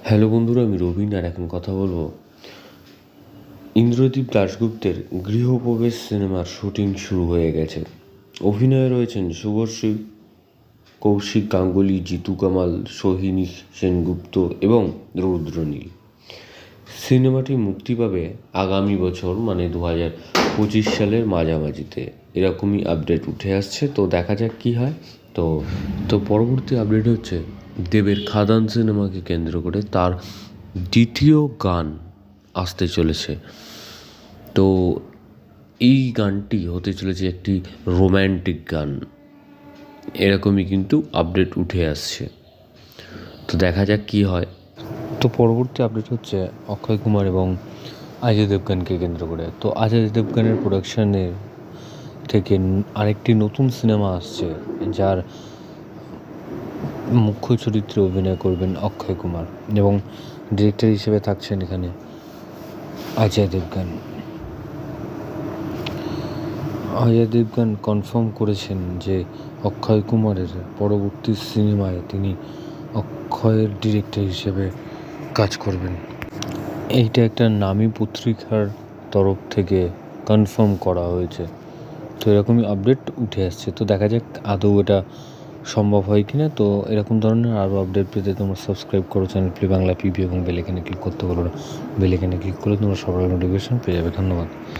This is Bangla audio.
হ্যালো বন্ধুরা, আমি রবিন আর এখন কথা বলবো ইন্দ্রদীপ দাশগুপ্তের গৃহপ্রবেশ সিনেমার শুটিং শুরু হয়ে গেছে। অভিনয়ে রয়েছেন শুভশ্রী, কৌশিক গাঙ্গুলি, জিতু কামাল, সোহিনী সেনগুপ্ত এবং রুদ্রনীল। সিনেমাটি মুক্তি পাবে আগামী বছর মানে 2025 সালের মাঝামাঝিতে, এরকমই আপডেট উঠে আসছে। তো দেখা যাক কী হয়। তো পরবর্তী আপডেট হচ্ছে দেবের খাদান সিনেমাকে কেন্দ্র করে তার দ্বিতীয় গান আসতে চলেছে। তো এই গানটি হতে চলেছে একটি রোম্যান্টিক গান, এরকমই কিন্তু আপডেট উঠে আসছে। তো দেখা যাক কী হয়। তো পরবর্তী আপডেট হচ্ছে অক্ষয় কুমার এবং অজয় দেবগনকে কেন্দ্র করে। তো অজয় দেবগনের প্রোডাকশানের থেকে আরেকটি নতুন সিনেমা আসছে, যার মুখ্য চরিত্রে অভিনয় করবেন অক্ষয় কুমার এবং ডিরেক্টর হিসেবে থাকছেন এখানে অজয় দেবগন। অজয় দেবগন কনফার্ম করেছেন যে অক্ষয় কুমারের পরবর্তী সিনেমায় তিনি অক্ষয়ের ডিরেক্টর হিসেবে কাজ করবেন। এইটা একটা নামী পত্রিকার তরফ থেকে কনফার্ম করা হয়েছে। তো এরকমই আপডেট উঠে আসছে। তো দেখা যাক আদৌ এটা সম্ভব হয় কি না। তো এরকম ধরনের আরও আপডেট পেতে তোমরা সাবস্ক্রাইব করো চ্যানেল প্লে বাংলা পিবি এবং বেল আইকনে ক্লিক করতে পারো। বেল আইকনে ক্লিক করলে তোমরা সবার নোটিফিকেশন পেয়ে যাবে। ধন্যবাদ।